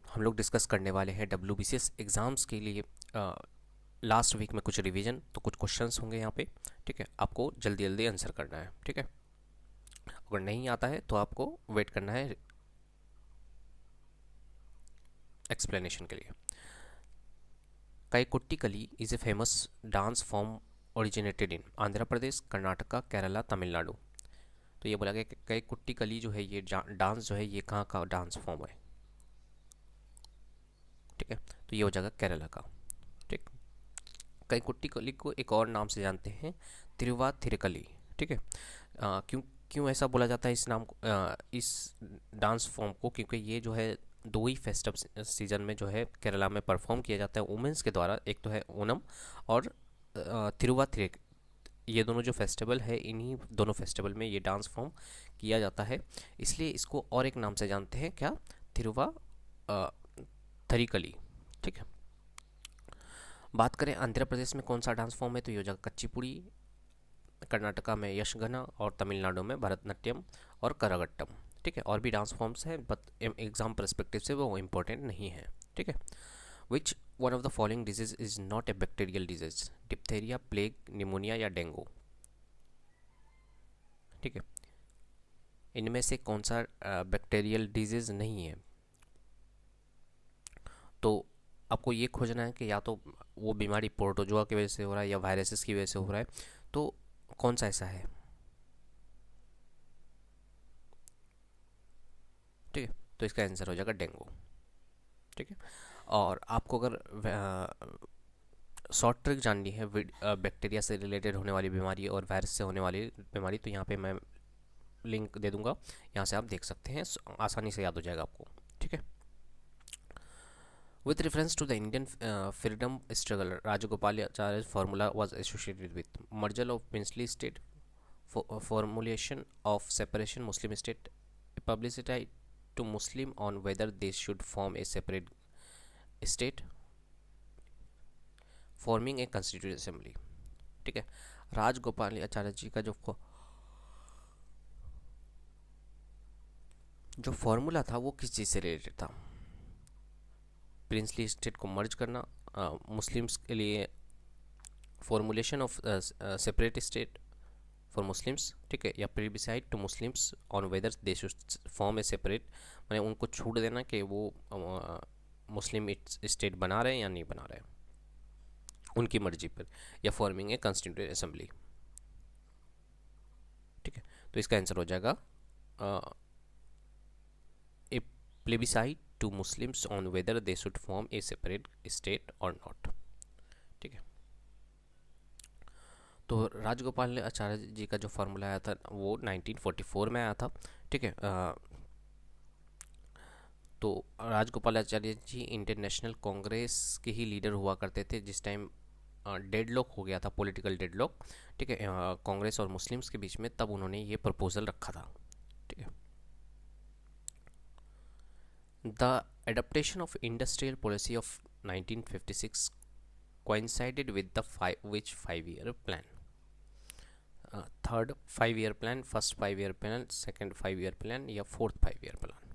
हम लोग डिस्कस करने वाले हैं WBCS एग्ज़ाम्स के लिए लास्ट वीक में कुछ रिवीजन, तो कुछ क्वेश्चंस होंगे यहाँ पे। ठीक है, आपको जल्दी जल्दी आंसर करना है। ठीक है, अगर नहीं आता है तो आपको वेट करना है एक्सप्लेनेशन के लिए। Kaikottikali is a famous dance form originated in Andhra Pradesh, Karnataka, Kerala, Tamil Nadu. तो ये बोला गया कि काईकुट्टी कली जो है ये डांस जो है ये कहाँ का डांस फॉर्म है। ठीक है, तो ये हो जाएगा केरला का। ठीक, कईकुट्टी कली को एक और नाम से जानते हैं, तिरुवाथिरकली। ठीक है, क्यों क्यों ऐसा बोला जाता है इस नाम को, इस डांस फॉर्म को, क्योंकि ये जो है दो ही फेस्टिव सीजन में जो है केरला में परफॉर्म किया जाता है वुमेंस के द्वारा। एक तो है ओनम और थिरुवाथिरे। ये दोनों जो फेस्टिवल है, इन्हीं दोनों फेस्टिवल में ये डांस फॉर्म किया जाता है, इसलिए इसको और एक नाम से जानते हैं, क्या, थिरुवा थरीकली। ठीक है, बात करें आंध्र प्रदेश में कौन सा डांस फॉर्म है, तो ये हो जाएगा कच्चीपुड़ी, कर्नाटका में यशगना और तमिलनाडु में भरतनाट्यम और करगट्टम। ठीक है, और भी डांस फॉर्म्स हैं बट एग्जाम परस्पेक्टिव से वो इम्पोर्टेंट नहीं है। ठीक है, which one of the following disease is not a bacterial disease, diphtheria, plague, pneumonia या डेंगू। ठीक है, इनमें से कौन सा बैक्टीरियल डिजीज नहीं है, तो आपको ये खोजना है कि या तो वो बीमारी प्रोटोजोआ की वजह से हो रहा है या वायरसेस की वजह से हो रहा है, तो कौन सा ऐसा है। ठीक है, तो इसका आंसर हो जाएगा डेंगू। ठीक है, और आपको अगर शॉर्ट ट्रिक जाननी है बैक्टीरिया से रिलेटेड होने वाली बीमारी और वायरस से होने वाली बीमारी, तो यहाँ पे मैं लिंक दे दूंगा, यहाँ से आप देख सकते हैं, आसानी से याद हो जाएगा आपको। ठीक है, with reference to the Indian freedom struggle, Rajagopalacharya's formula was associated with merger of princely state, formulation of separation Muslim state, publicity to Muslim on whether they should form a separate state, forming a constitute assembly. ठीक है, राजगोपाल आचार्य जी का जो formula था वो किस चीज़ से related था, princely state को मर्ज करना, मुस्लिम्स के लिए formulation of separate state for Muslims. ठीक है, या plebiscite to Muslims on whether they should form a separate, मैंने उनको छूट देना कि वो मुस्लिम स्टेट बना रहे हैं या नहीं बना रहे हैं, उनकी मर्जी पर, या फॉर्मिंग ए कॉन्स्टिट्यूंट असेंबली। ठीक है, तो इसका आंसर हो जाएगा a plebiscite to Muslims on whether they should form a separate state और नॉट। ठीक है, तो राजगोपाल आचार्य जी का जो फॉर्मूला आया था वो 1944 में आया था। ठीक है, तो राजगोपालाचार्य जी इंटरनेशनल कांग्रेस के ही लीडर हुआ करते थे जिस टाइम डेडलॉक हो गया था, पॉलिटिकल डेडलॉक। ठीक है, कांग्रेस और मुस्लिम्स के बीच में, तब उन्होंने ये प्रपोजल रखा था। ठीक है, the adaptation of industrial policy of 1956 coincided with the which 5 year plan, third 5 year plan, first 5 year plan, second 5 year plan या फोर्थ 5 year प्लान।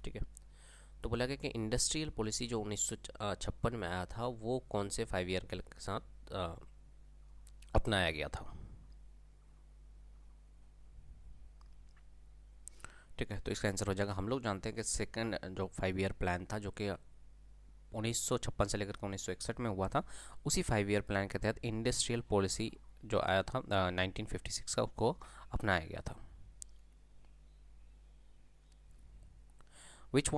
ठीक है, तो बोला गया कि इंडस्ट्रियल पॉलिसी जो 1956 में आया था वो कौन से 5 year के साथ अपनाया गया था। ठीक है, तो इसका आंसर हो जाएगा, हम लोग जानते हैं कि सेकंड जो 5 year प्लान था जो कि 1956 से लेकर 1961 में हुआ था, उसी 5 year प्लान के तहत इंडस्ट्रियल पॉलिसी जो आया था 1956 का, उसको अपनाया गया था। Which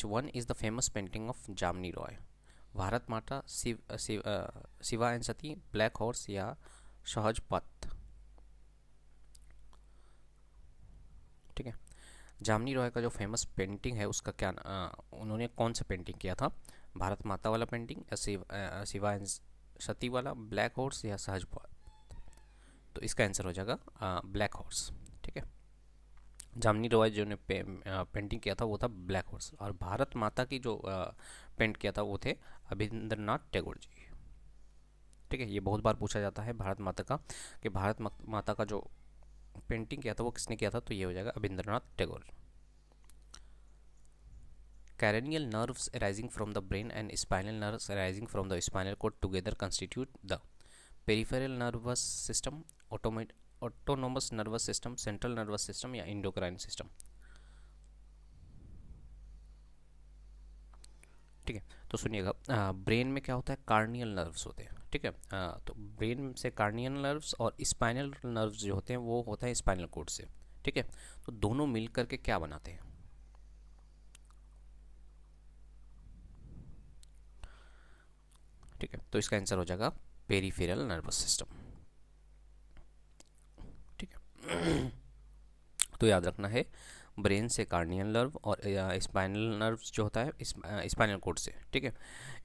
one is the famous painting of जामनी रॉय, भारत माता, Shiva and Sati, black horse या सहज पथ। ठीक है, जामनी रॉय का जो फेमस पेंटिंग है उसका क्या, उन्होंने कौन सा पेंटिंग किया था, भारत माता वाला पेंटिंग या शिवा एंड सती वाला, ब्लैक हॉर्स या सहज पथ। तो इसका आंसर हो जाएगा ब्लैक हॉर्स। ठीक है, जामनी रॉय जो ने पेंटिंग किया था वो था ब्लैक हॉर्स, और भारत माता की जो पेंट किया था वो थे अभिंद्रनाथ टैगोर जी। ठीक है, ये बहुत बार पूछा जाता है भारत माता का, कि भारत माता का जो पेंटिंग किया था वो किसने किया था, तो ये हो जाएगा Rabindranath Tagore. Cranial nerves arising from the brain and spinal nerves arising from the spinal cord together constitute the peripheral nervous system, autonomous nervous system, central nervous system या endocrine system। ठीक है, तो सुनिएगा, ब्रेन में क्या होता है, कार्नियल नर्व्स होते हैं। ठीक है, तो ब्रेन से कार्नियल नर्व्स और स्पाइनल नर्व्स जो होते हैं वो होता है स्पाइनल कोड से। ठीक है, तो दोनों मिल करके क्या बनाते हैं, ठीक है, तो इसका आंसर हो जाएगा पेरिफेरल नर्वस सिस्टम। ठीक है, तो याद रखना है ब्रेन से कार्नियल नर्व और स्पाइनल नर्व जो होता है स्पाइनल कोड से। ठीक है,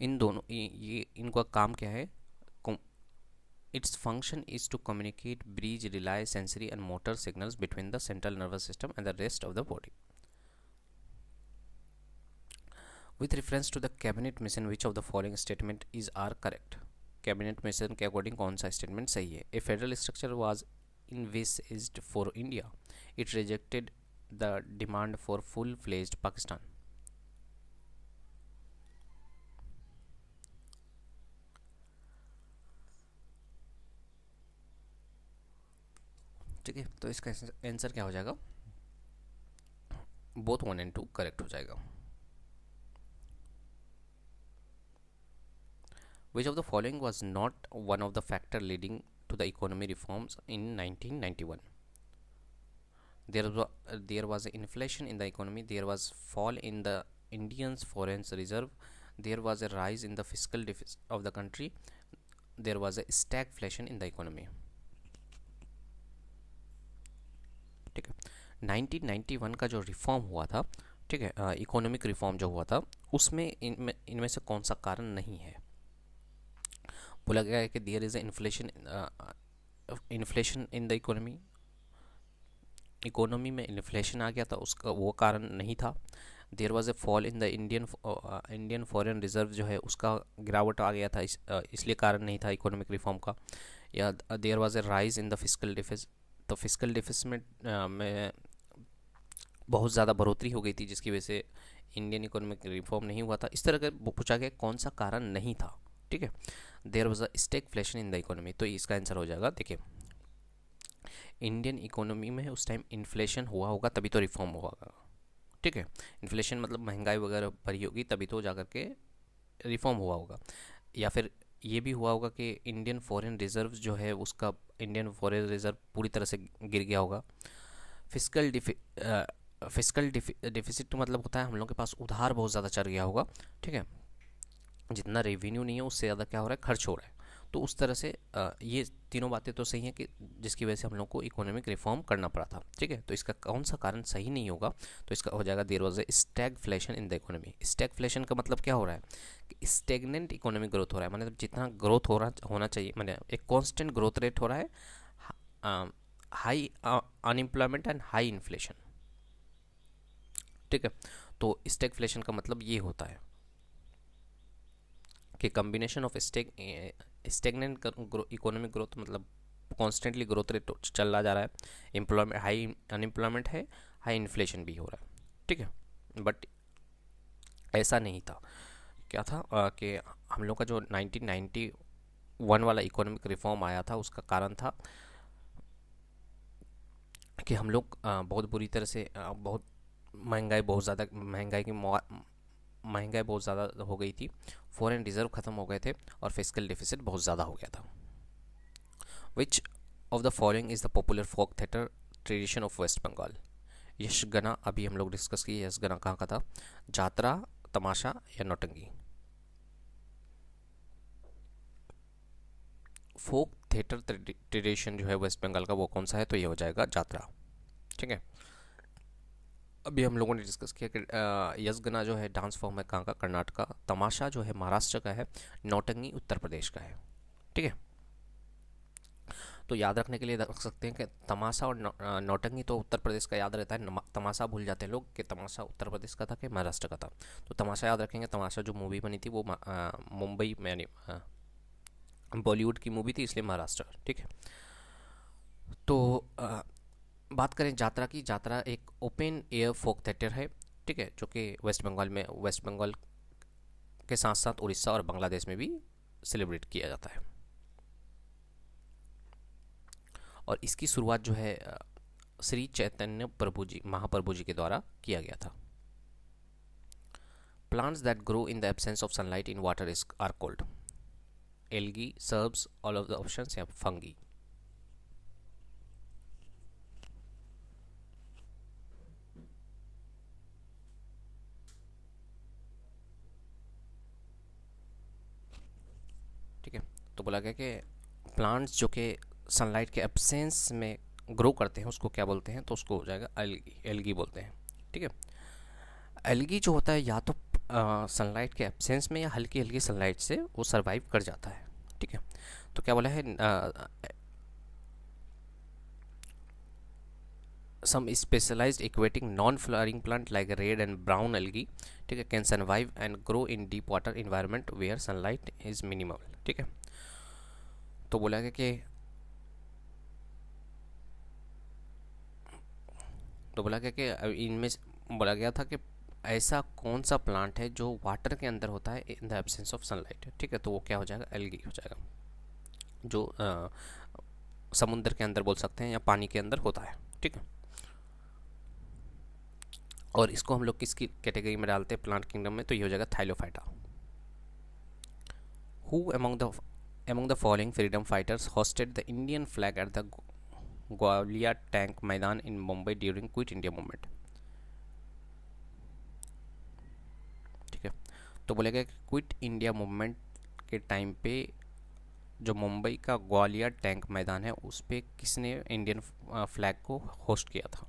इन दोनों ये इनका काम क्या है, its function is to communicate, bridge, relay sensory and motor signals between the central nervous system and the rest of the body. With reference to the cabinet mission which of the following statement is are correct. Cabinet mission के according कौन सा statement सही है। A federal structure was envisaged for India. It rejected the demand for full-fledged Pakistan. ठीक है, तो इसका answer क्या हो जाएगा, बोथ 1 and 2 करेक्ट हो जाएगा। Which of the following was not one of the factor leading to the economy reforms in 1991? There was inflation in the economy, there was fall in the Indian's foreign reserve, there was a rise in the fiscal deficit of the country, there was a stagflation in the economy। ठीक है, 1991 का जो reform हुआ था, ठीक है, economic reform जो हुआ था उसमें इनमें से कौन सा कारण नहीं है। बोला गया है कि there is inflation in the economy में इन्फ्लेशन आ गया था, उसका वो कारण नहीं था। There was a fall in the Indian foreign reserve जो है उसका गिरावट आ गया था, इसलिए कारण नहीं था इकोनॉमिक रिफॉर्म का। या there was a rise in the fiscal deficit, तो फिस्कल डिफिसिट में बहुत ज़्यादा बढ़ोतरी हो गई थी जिसकी वजह से इंडियन इकोनॉमिक रिफॉर्म नहीं हुआ था। इस तरह का पूछा गया कौन सा कारण नहीं था। ठीक है, there was a stagflation in the economy, तो इसका आंसर हो जाएगा, देखिए इंडियन इकोनॉमी में उस टाइम इन्फ्लेशन हुआ होगा तभी तो रिफॉर्म हुआ होगा। ठीक है, इन्फ्लेशन मतलब महंगाई वगैरह बढ़ी होगी तभी तो जाकर के रिफॉर्म हुआ होगा। या फिर ये भी हुआ होगा कि इंडियन फॉरेन रिजर्व जो है उसका इंडियन फॉरेन रिजर्व पूरी तरह से गिर गया होगा। फिस्कल डिफिसिट मतलब होता है हम लोग के पास उधार बहुत ज़्यादा चढ़ गया होगा। ठीक है, जितना रेवेन्यू नहीं है उससे ज़्यादा क्या हो रहा है, खर्च हो रहा है। तो उस तरह से ये तीनों बातें तो सही हैं कि जिसकी वजह से हम लोग को इकोनॉमिक रिफॉर्म करना पड़ा था। ठीक है, तो इसका कौन सा कारण सही नहीं होगा, तो इसका हो जाएगा there was a stagflation in the economy. Stagflation का मतलब क्या हो रहा है कि स्टेगनेंट इकोनॉमिक ग्रोथ हो रहा है, मतलब जितना ग्रोथ हो रहा होना चाहिए, मतलब एक कॉन्स्टेंट ग्रोथ रेट हो रहा है, high unemployment and high inflation. ठीक है, तो स्टैगफ्लेशन का मतलब ये होता है कि combination of stagnant economic growth, मतलब कॉन्स्टेंटली ग्रोथ रेट चला जा रहा है, एम्प्लॉयमेंट हाई अनएम्प्लॉयमेंट है, हाई इन्फ्लेशन भी हो रहा है। ठीक है, बट ऐसा नहीं था। क्या था कि हम लोग का जो 1991 वाला इकोनॉमिक रिफॉर्म आया था उसका कारण था कि हम लोग बहुत बुरी तरह से बहुत महंगाई बहुत ज़्यादा हो गई थी, फॉरेन रिजर्व ख़त्म हो गए थे और फिस्कल डिफिसिट बहुत ज़्यादा हो गया था। Which of the following is the popular folk theatre tradition of West Bengal. Yakshagana अभी हम लोग डिस्कस किए, यशगना कहाँ का था, जात्रा, तमाशा या नौटंकी। फोक थिएटर ट्रेडिशन जो है वेस्ट बंगाल का वो कौन सा है, तो ये हो जाएगा जात्रा। ठीक है, अभी हम लोगों ने डिस्कस किया कि यशगना जो है डांस फॉर्म है कहाँ का, कर्नाटक। तमाशा जो है महाराष्ट्र का है, नौटंकी उत्तर प्रदेश का है। ठीक है, तो याद रखने के लिए रख सकते हैं कि तमाशा और नौटंकी तो उत्तर प्रदेश का याद रहता है, तमाशा भूल जाते हैं लोग कि तमाशा उत्तर प्रदेश का था कि महाराष्ट्र का था। तो तमाशा याद रखेंगे, तमाशा जो मूवी बनी थी वो मुंबई में यानी बॉलीवुड की मूवी थी, इसलिए महाराष्ट्र। ठीक है, तो बात करें जात्रा की, जात्रा एक ओपन एयर फोक थिएटर है, ठीक है, जो कि वेस्ट बंगाल के साथ साथ उड़ीसा और बांग्लादेश में भी सेलिब्रेट किया जाता है। और इसकी शुरुआत जो है श्री चैतन्य प्रभु जी, महाप्रभु जी के द्वारा किया गया था। Plants that grow in the absence of sunlight in water is are called algae, shrubs, all of the options, या फंगी। ठीक है, तो बोला गया कि प्लांट्स जो कि सनलाइट के एब्सेंस में ग्रो करते हैं उसको क्या बोलते हैं, तो उसको हो जाएगा एल्गी, एल्गी बोलते हैं। ठीक है, एल्गी जो होता है या तो सनलाइट के एब्सेंस में या हल्की हल्की सनलाइट से वो सरवाइव कर जाता है। ठीक है, तो क्या बोला है, some specialised aquatic non flowering plant like red and brown algae, ठीक है, can survive and grow in deep water environment where sunlight is minimal. ठीक है, तो बोला गया कि इनमें बोला गया था कि ऐसा कौन सा प्लांट है जो वाटर के अंदर होता है इन द एब्सेंस ऑफ सनलाइट। ठीक है, तो वो क्या हो जाएगा, एल्गी हो जाएगा, जो समुद्र के अंदर बोल सकते हैं या पानी के अंदर होता है। ठीक है, और इसको हम लोग किसकी कैटेगरी में डालते हैं प्लांट किंगडम में, तो ये हो जाएगा thallophyta. Who among the following freedom fighters hosted the Indian flag at the Gwalior tank Maidan in Mumbai during quit India movement. ठीक है, तो बोलेगा कि क्विट इंडिया मूवमेंट के टाइम पे जो मुंबई का ग्वालियर टैंक मैदान है उस पे किसने इंडियन फ्लैग को होस्ट किया था।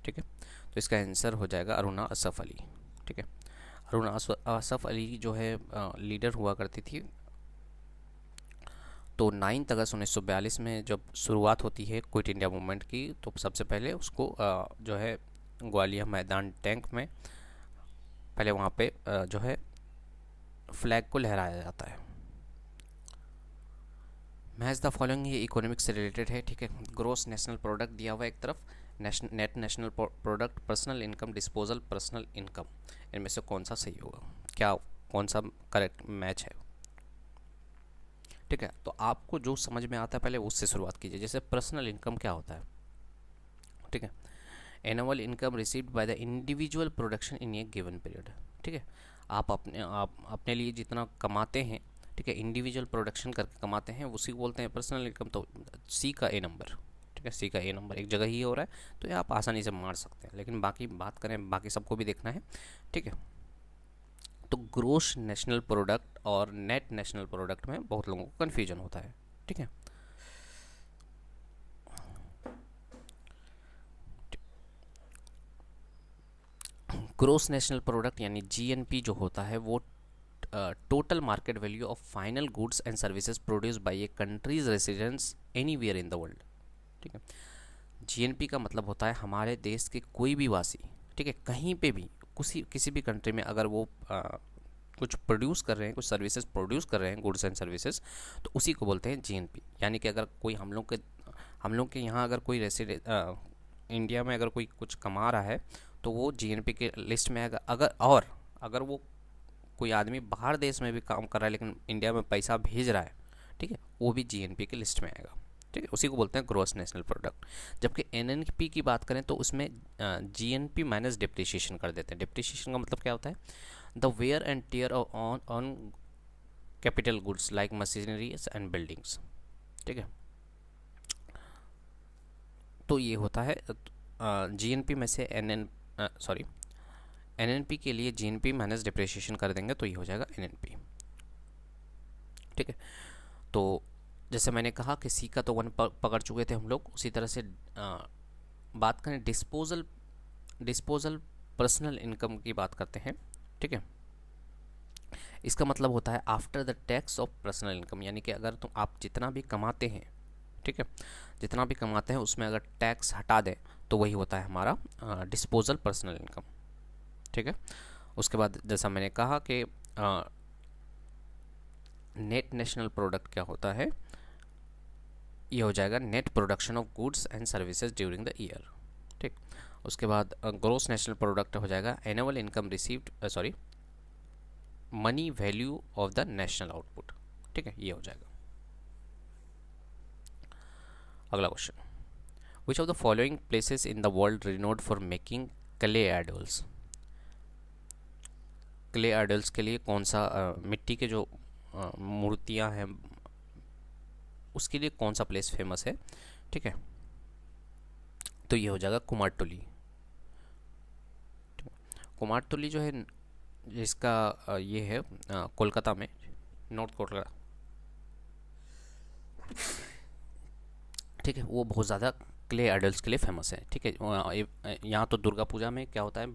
ठीक है, तो इसका आंसर हो जाएगा अरुणा असफ अली। ठीक है, अरुणा असफ अली जो है लीडर हुआ करती थी। तो 9 अगस्त 1942 में जब शुरुआत होती है क्विट इंडिया मूवमेंट की, तो सबसे पहले उसको जो है ग्वालियर मैदान टैंक में पहले वहाँ पे जो है फ्लैग को लहराया जाता है। मैच द फॉलोइंग, ये इकोनॉमिक्स से रिलेटेड है। ठीक है, ग्रोस नेशनल प्रोडक्ट दिया हुआ एक तरफ, net national product, personal income, disposal personal income, इनमें से कौन सा सही होगा, क्या कौन सा करेक्ट मैच है। ठीक है, तो आपको जो समझ में आता है पहले उससे शुरुआत कीजिए। जैसे पर्सनल इनकम क्या होता है, ठीक है, annual income received by the individual production in A given period. ठीक है, आप अपने लिए जितना कमाते हैं, ठीक है, इंडिविजुअल प्रोडक्शन करके कमाते हैं, उसी को बोलते हैं पर्सनल इनकम। तो सी का ए नंबर, ठीक है, सी का ए नंबर एक जगह ही हो रहा है तो ये आप आसानी से मार सकते हैं, लेकिन बाकी बात करें बाकी सबको भी देखना है। ठीक है, तो ग्रोस नेशनल प्रोडक्ट और नेट नेशनल प्रोडक्ट में बहुत लोगों को कन्फ्यूजन होता है। ठीक है, ग्रोस नेशनल प्रोडक्ट यानी जीएनपी जो होता है वो total market value of final goods and services produce by A countries residents anywhere in the world. ठीक है, जीएनपी का मतलब होता है हमारे देश के कोई भी वासी, ठीक है, कहीं पे भी किसी भी कंट्री में अगर वो कुछ प्रोड्यूस कर रहे हैं, कुछ सर्विसेज प्रोड्यूस कर रहे हैं, गुड्स एंड सर्विसेज, तो उसी को बोलते हैं जीएनपी। यानी कि अगर कोई हम लोग के यहाँ अगर कोई रेसिडेंट इंडिया में अगर कोई कुछ कमा रहा है तो वो जीएनपी के लिस्ट में आएगा। अगर वो कोई आदमी बाहर देश में भी काम कर रहा है लेकिन इंडिया में पैसा भेज रहा है, ठीक है, वो भी जीएनपी के लिस्ट में आएगा। ठीक है, उसी को बोलते हैं ग्रोस नेशनल प्रोडक्ट। जबकि एनएनपी की बात करें तो उसमें जीएनपी माइनस डिप्रिसिएशन कर देते हैं। डिप्रिसिएशन का मतलब क्या होता है, the wear and tear on capital goods like machineries and buildings. ठीक है, तो ये होता है जीएनपी में से एनएनपी के लिए जीएनपी माइनस डिप्रिसिएशन कर देंगे तो ये हो जाएगा एनएनपी। ठीक है, तो जैसे मैंने कहा कि सी का तो 1 पकड़ चुके थे हम लोग, उसी तरह से बात करें डिस्पोजल पर्सनल इनकम की बात करते हैं। ठीक है, इसका मतलब होता है after the tax of personal income, यानी कि अगर आप जितना भी कमाते हैं, ठीक है, जितना भी कमाते हैं उसमें अगर टैक्स हटा दें तो वही होता है हमारा डिस्पोजल पर्सनल इनकम। ठीक है, उसके बाद जैसा मैंने कहा कि नेट नेशनल प्रोडक्ट क्या होता है, ये हो जाएगा net production of goods and services during the year. ठीक, उसके बाद ग्रोस नेशनल प्रोडक्ट हो जाएगा annual income received, sorry, money value of the national output. ठीक है, ये हो जाएगा। अगला question, which of the following places in the world renowned for making clay idols. Clay idols के लिए कौन सा मिट्टी के जो मूर्तियां हैं उसके लिए कौन सा प्लेस फेमस है। ठीक है, तो ये हो जाएगा कुमारटुली। कुमारटुली जो है जिसका ये है कोलकाता में, नॉर्थ कोलकाता। ठीक है, वो बहुत ज़्यादा क्ले आइडल्स के लिए फेमस है। ठीक है, यहाँ तो दुर्गा पूजा में क्या होता है,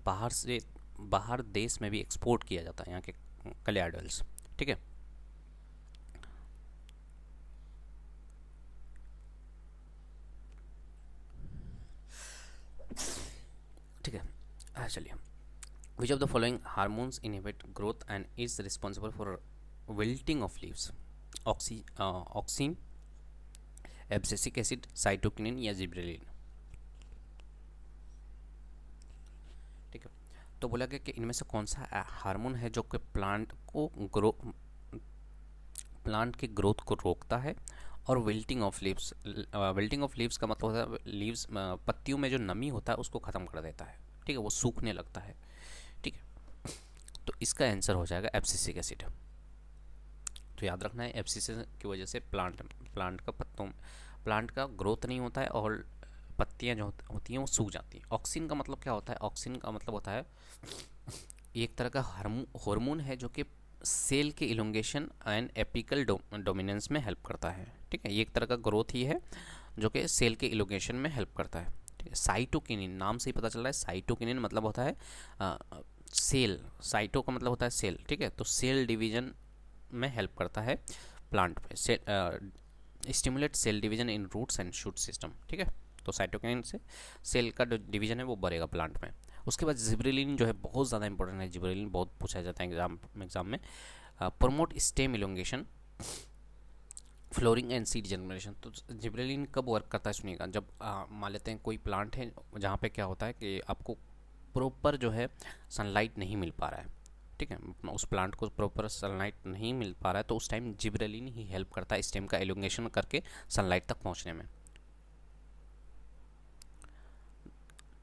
बाहर देश में भी एक्सपोर्ट किया जाता है यहाँ के क्ले आइडल्स। ठीक है, ठीक है, चलिए। विच of the following hormones inhibit growth and is responsible for wilting of leaves. Oxygen, abscisic acid, cytokinin या जिब्रेलिन। ठीक है, तो बोला गया कि इनमें से कौन सा हार्मोन है जो कि प्लांट की ग्रोथ को रोकता है और wilting of leaves. Wilting of leaves का मतलब होता है लीव्स, पत्तियों में जो नमी होता है उसको ख़त्म कर देता है। ठीक है, वो सूखने लगता है। ठीक है, तो इसका आंसर हो जाएगा एब्सिसिक एसिड। तो याद रखना है, एब्सिसिस की वजह से प्लांट का ग्रोथ नहीं होता है और पत्तियां जो होती हैं वो सूख जाती हैं। ऑक्सीन का मतलब क्या होता है, ऑक्सीन का मतलब होता है एक तरह का हार्मोन है जो कि सेल के इलोंगेशन एंड एपिकल डोमिनेंस में हेल्प करता है। ठीक है, ये एक तरह का ग्रोथ ही है जो कि सेल के इलोंगेशन में हेल्प करता है। ठीक है, साइटोकिनिन, नाम से ही पता चल रहा है, साइटोकिनिन मतलब होता है सेल। साइटो का मतलब होता है सेल। ठीक है, तो सेल डिवीजन में हेल्प करता है प्लांट में, stimulate cell division in roots and shoot system. ठीक है, तो साइटोकिनिन से सेल का जो डिवीजन है वो बढ़ेगा प्लांट में। उसके बाद जिब्रेलिन जो है बहुत ज़्यादा इंपॉर्टेंट है, जिब्रेलिन बहुत पूछा जाता है एग्जाम में। Promote stem elongation, flooring and seed generation. तो जिब्रेलिन कब वर्क करता है सुनिएगा, जब मान लेते हैं कोई प्लांट है जहाँ पे क्या होता है कि आपको प्रॉपर जो है सनलाइट नहीं मिल पा रहा है। ठीक है, उस प्लांट को प्रॉपर सनलाइट नहीं मिल पा रहा है तो उस टाइम जिब्रेलिन ही हेल्प करता है स्टेम का एलोंगेशन करके सनलाइट तक पहुँचने में।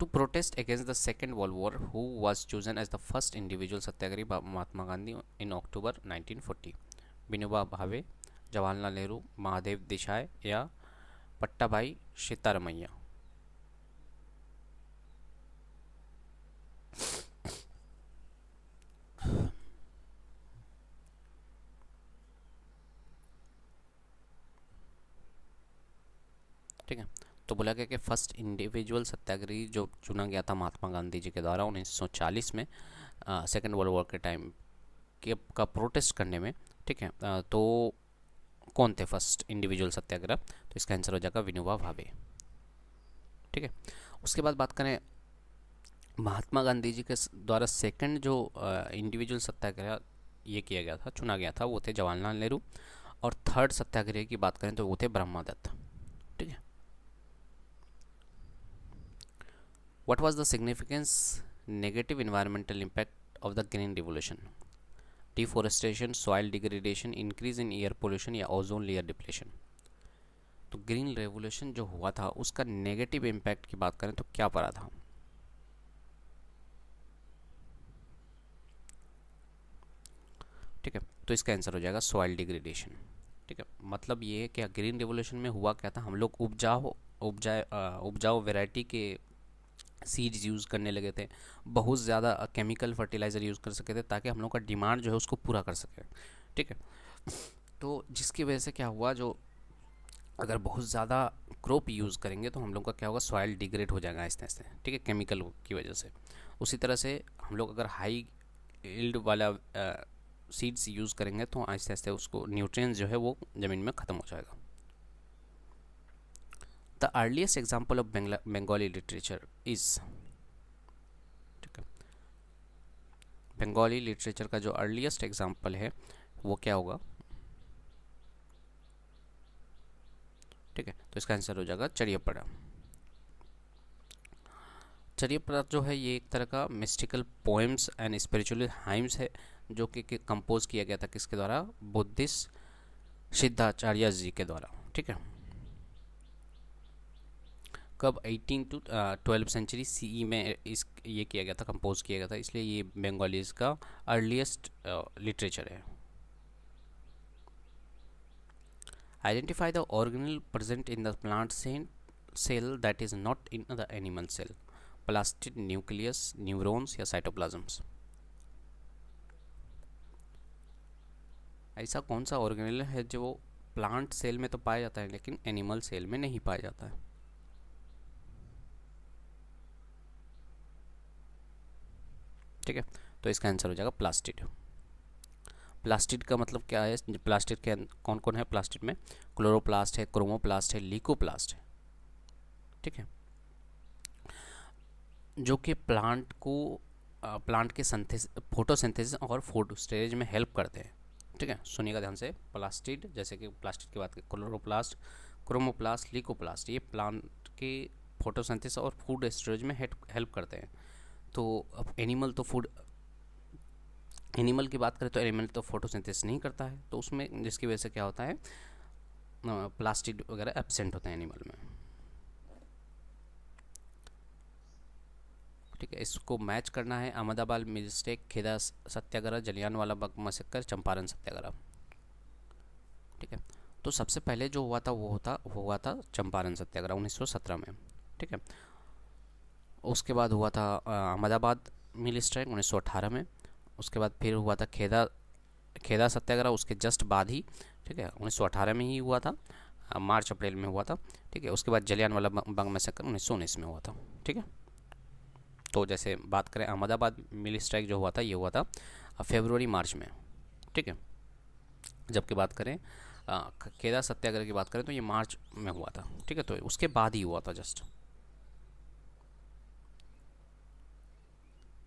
To protest against the Second World War, who was chosen as the first individual Satyagrahi by Mahatma Gandhi in October 1940? Vinoba Bhave, Jawaharlal Nehru, Mahadev Desai या पट्टाभाई सीतारमैया। ठीक है, तो बोला गया कि फर्स्ट इंडिविजुअल सत्याग्रही जो चुना गया था महात्मा गांधी जी के द्वारा 1940 में, सेकेंड वर्ल्ड वॉर के टाइम के का प्रोटेस्ट करने में। ठीक है, तो कौन थे फर्स्ट इंडिविजुअल सत्याग्रह, तो इसका आंसर हो जाएगा विनोबा भावे। ठीक है, उसके बाद बात करें महात्मा गांधी जी के द्वारा सेकंड जो इंडिविजुअल सत्याग्रह ये किया गया था, चुना गया था, वो थे जवाहरलाल नेहरू। और थर्ड सत्याग्रह की बात करें तो वो थे ब्रह्मदत्त। ठीक है, what was the significance negative environmental impact of the green revolution? Deforestation, soil degradation, increase in air pollution या ओजोन लेयर डिप्लेशन। तो ग्रीन रेवोल्यूशन जो हुआ था उसका नेगेटिव इम्पैक्ट की बात करें तो क्या पड़ा था? ठीक है, तो इसका आंसर हो जाएगा सॉइल डिग्रेडेशन। ठीक है, मतलब ये है कि ग्रीन रेवोल्यूशन में हुआ क्या था, हम लोग उपजाऊ वैरायटी के सीड्स यूज़ करने लगे थे, बहुत ज़्यादा केमिकल फर्टिलाइज़र यूज़ कर सके थे ताकि हम लोग का डिमांड जो है उसको पूरा कर सके। ठीक है, तो जिसकी वजह से क्या हुआ, जो अगर बहुत ज़्यादा क्रॉप यूज़ करेंगे तो हम लोग का क्या होगा, सॉइल डिग्रेड हो जाएगा आहिस्ते आहिस्ते। ठीक है, केमिकल की वजह से। उसी तरह से हम लोग अगर हाई यील्ड वाला सीड्स यूज़ करेंगे तो आहिस्ते आहिस्ते उसको न्यूट्रिएंट्स जो है वो ज़मीन में ख़त्म हो जाएगा। The earliest example of Bengali literature is. ठीक है, बंगाली लिटरेचर का जो अर्लीस्ट एग्जाम्पल है वो क्या होगा? ठीक है, तो इसका आंसर हो जाएगा चर्यापदा। चर्यापदा जो है ये एक तरह का mystical poems and spiritual hymns है, जो कि कंपोज किया गया था किसके द्वारा, बुद्धिस्ट सिद्धाचार्य जी के द्वारा। ठीक है, कब 18 टू 12 सेंचुरी सीई में इस ये किया गया था, कंपोज किया गया था, इसलिए ये बंगालीज का अर्लीस्ट लिटरेचर है। Identify the organelle present in the plant cell that is not in the animal cell, plastid, nucleus, neurons या साइटोप्लाज्म्स। ऐसा कौन सा ऑर्गेनेल है जो प्लांट सेल में तो पाया जाता है लेकिन एनिमल सेल में नहीं पाया जाता है? ठीक है, तो इसका आंसर हो जाएगा प्लास्टिड। प्लास्टिड का मतलब क्या है, प्लास्टिड के कौन कौन है प्लास्टिड में, क्लोरोप्लास्ट है, क्रोमोप्लास्ट है, लीकोप्लास्ट है। ठीक है, जो कि प्लांट को प्लांट के फोटोसिंथेसिस और फोटो स्टोरेज में हेल्प करते हैं। ठीक है, सुनिएगा ध्यान से। प्लास्टिड, जैसे कि प्लास्टिड की बात करें, क्लोरोप्लास्ट, क्रोमोप्लास्ट, लीकोप्लास्ट, ये प्लांट के फोटोसिंथेसिस और फूड स्टोरेज में हेल्प करते हैं। तो अब एनिमल तो फूड, एनिमल की बात करें तो एनिमल तो फोटोसिंथेसिस नहीं करता है, तो उसमें जिसकी वजह से क्या होता है, प्लास्टिड वगैरह एब्सेंट होते हैं एनिमल में। ठीक है, इसको मैच करना है अहमदाबाद मिस्टेक, खेदा सत्याग्रह, जलियांवाला बाग मैसेकर, चंपारण सत्याग्रह। ठीक है, तो सबसे पहले जो हुआ था वो हुआ था चंपारण सत्याग्रह 1917 में। ठीक है, उसके बाद हुआ था अहमदाबाद मिल स्ट्राइक 1918 में। उसके बाद फिर हुआ था खेदा सत्याग्रह, उसके जस्ट बाद ही, ठीक है, 1918 में ही हुआ था, मार्च अप्रैल में हुआ था। ठीक है, उसके बाद जलियांवाला बाग मैसेकर 1919 में हुआ था। ठीक है, तो जैसे बात करें अहमदाबाद मिल स्ट्राइक जो हुआ था ये हुआ था फरवरी मार्च में। ठीक है, जबकि बात करें खेदा सत्याग्रह की बात करें तो ये मार्च में हुआ था। ठीक है, तो उसके बाद ही हुआ था जस्ट।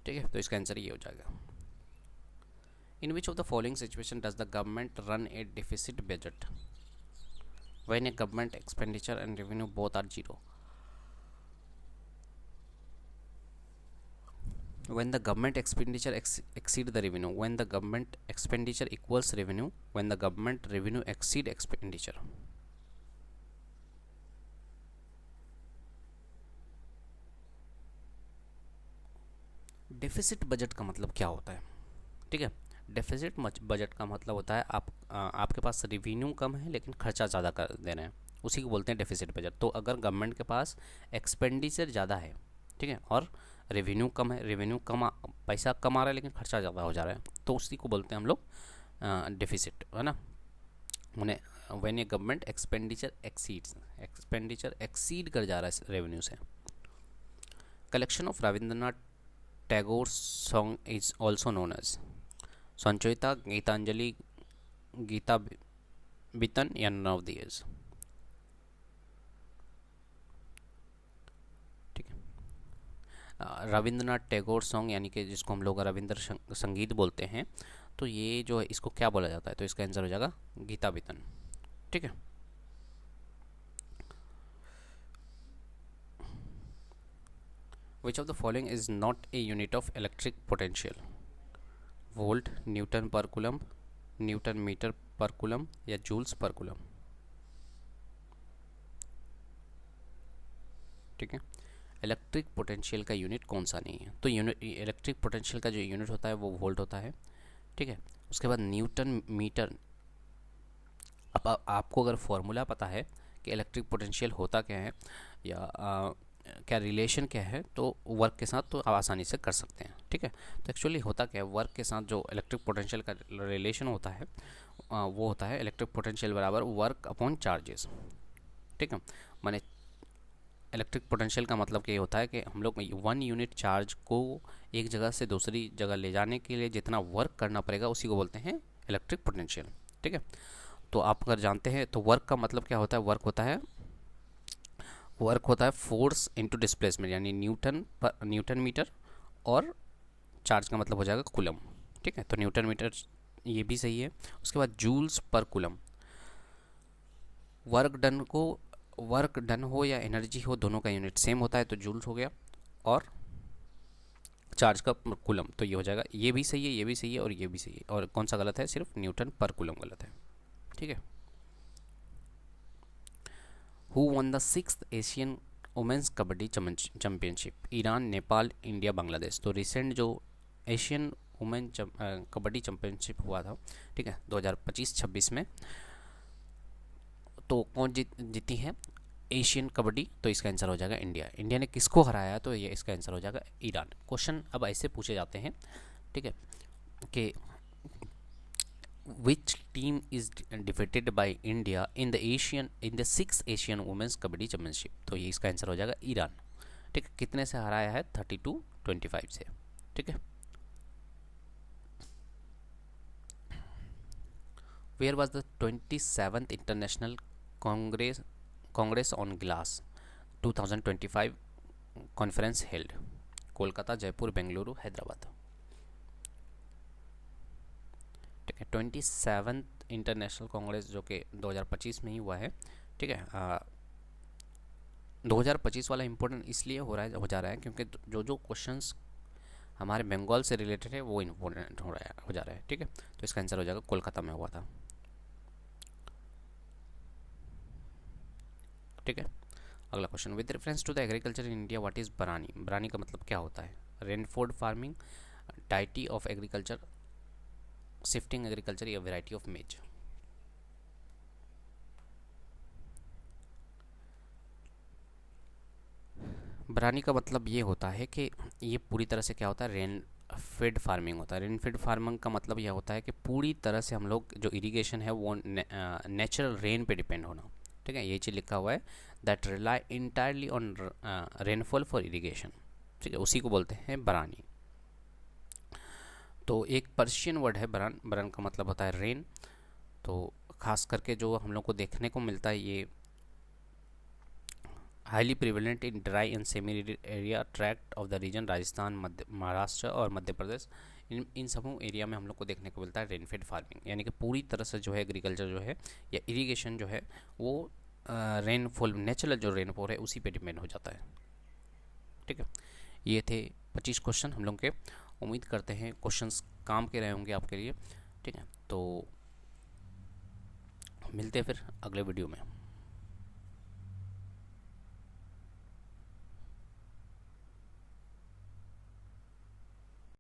ठीक है, तो इसका आंसर ये हो जाएगा। In which of the following situation does the government run a deficit budget, when a government expenditure and revenue both are zero? When the government expenditure exceed the revenue, when the government expenditure equals revenue, when the government revenue exceed expenditure. Deficit budget का मतलब क्या होता है? ठीक है, deficit budget का मतलब होता है आपके पास रेवेन्यू कम है लेकिन खर्चा ज़्यादा कर दे रहे हैं, उसी को बोलते हैं डेफिसिट बजट। तो अगर गवर्नमेंट के पास एक्सपेंडिचर ज़्यादा है, ठीक है, और रेवेन्यू कम है, रेवेन्यू कम पैसा कम आ रहा है लेकिन खर्चा ज़्यादा हो जा रहा है, तो उसी को बोलते हैं हम लोग डेफिसिट, है ना। उन्हें when a government expenditure exceed कर जा रहा है रेवेन्यू से। Collection of Rabindranath Tagore song is also known as Sanchayita, Gitanjali, Gita Bitan या none of these? Rabindranath Tagore song यानी कि जिसको हम लोग रविंद्र संगीत बोलते हैं, तो ये जो है इसको क्या बोला जाता है? तो इसका आंसर हो जाएगा गीता बितन। ठीक है, विच of the following is not a unit of electric potential? Volt, Newton पर कूलम, न्यूटन मीटर पर कूलम या जूल्स पर कूलम? ठीक है, इलेक्ट्रिक पोटेंशियल का यूनिट कौन सा नहीं है? तो यूनिट, इलेक्ट्रिक पोटेंशियल का जो यूनिट होता है वो वोल्ट होता है। ठीक है, उसके बाद न्यूटन मीटर। अब आपको अगर फॉर्मूला पता है कि इलेक्ट्रिक पोटेंशियल होता क्या है या क्या रिलेशन क्या है, तो वर्क के साथ तो आप आसानी से कर सकते हैं। ठीक है, तो एक्चुअली होता क्या है, वर्क के साथ जो इलेक्ट्रिक पोटेंशियल का रिलेशन होता है वो होता है इलेक्ट्रिक पोटेंशियल बराबर वर्क अपॉन चार्जेस। ठीक है, माने इलेक्ट्रिक पोटेंशियल का मतलब ये होता है कि हम लोग 1 यूनिट चार्ज को एक जगह से दूसरी जगह ले जाने के लिए जितना वर्क करना पड़ेगा उसी को बोलते हैं इलेक्ट्रिक पोटेंशियल। ठीक है, तो आप अगर जानते हैं तो वर्क का मतलब क्या होता है, वर्क होता है फोर्स इनटू डिस्प्लेसमेंट, यानी न्यूटन मीटर, और चार्ज का मतलब हो जाएगा कूलम। ठीक है, तो न्यूटन मीटर ये भी सही है। उसके बाद joules per coulomb, work done को वर्क डन हो या एनर्जी हो, दोनों का यूनिट सेम होता है तो जूल्स हो गया, और चार्ज का कूलम, तो ये हो जाएगा। ये भी सही है, ये भी सही है और ये भी सही है, और कौन सा गलत है? सिर्फ न्यूटन पर कूलम गलत है। ठीक है। Who won the 6th Asian women's kabaddi championship? Iran, Nepal, India, Bangladesh. तो रिसेंट जो एशियन वुमेन कबड्डी चैम्पियनशिप हुआ था, ठीक है, 2025-26 में, तो कौन जीती है एशियन कबड्डी? तो इसका आंसर हो जाएगा इंडिया। इंडिया ने किसको हराया? तो ये इसका आंसर हो जाएगा ईरान। क्वेश्चन अब ऐसे पूछे जाते हैं, ठीक है, कि which team is defeated by India in the 6th Asian Women's kabaddi championship? तो ये इसका आंसर हो जाएगा ईरान। ठीक है, कितने से हराया है? 32-25 से। ठीक है। Where was the 27th International Congress on Glass 2025 conference held? Kolkata, Jaipur, Bengaluru, Hyderabad. ठीक है, 27th इंटरनेशनल कांग्रेस जो कि 2025 में ही हुआ है। ठीक है, 2025 वाला इम्पोर्टेंट इसलिए हो जा रहा है क्योंकि जो जो क्वेश्चंस हमारे बंगाल से रिलेटेड है वो इम्पोर्टेंट हो जा रहा है। ठीक है, तो इसका आंसर हो जाएगा कोलकाता में हुआ था। ठीक है, अगला question, with reference to the agriculture in India what is barani? Barani का मतलब क्या होता है? Rainfed farming, deity of agriculture, shifting agriculture या वेराइटी ऑफ मेज? बरानी का मतलब ये होता है कि ये पूरी तरह से क्या होता है? रेन फेड फार्मिंग होता है। रेन फेड फार्मिंग का मतलब यह होता है कि पूरी तरह से हम लोग जो इरिगेशन है वो नेचुरल रेन पे डिपेंड होना। ठीक है, ये चीज़ लिखा हुआ है, that rely entirely on rainfall for irrigation. ठीक है, उसी को बोलते हैं बरानी। तो एक पर्शियन वर्ड है बरान, बरान का मतलब होता है रेन। तो खास करके जो हम लोग को देखने को मिलता है, ये highly prevalent in dry and semi area tract of the region Rajasthan, Maharashtra और मध्य प्रदेश। इन समूह एरिया में हम लोग को देखने को मिलता है रेनफेड फार्मिंग, यानी कि पूरी तरह से जो है एग्रीकल्चर जो है या इरिगेशन जो है वो रेनफॉल, नेचुरल जो रेनफॉल है उसी पे डिपेंड हो जाता है। ठीक है, ये थे 25 क्वेश्चन हम लोग के। उम्मीद करते हैं क्वेश्चंस काम के रहे होंगे आपके लिए। ठीक है, तो मिलते हैं फिर अगले वीडियो में।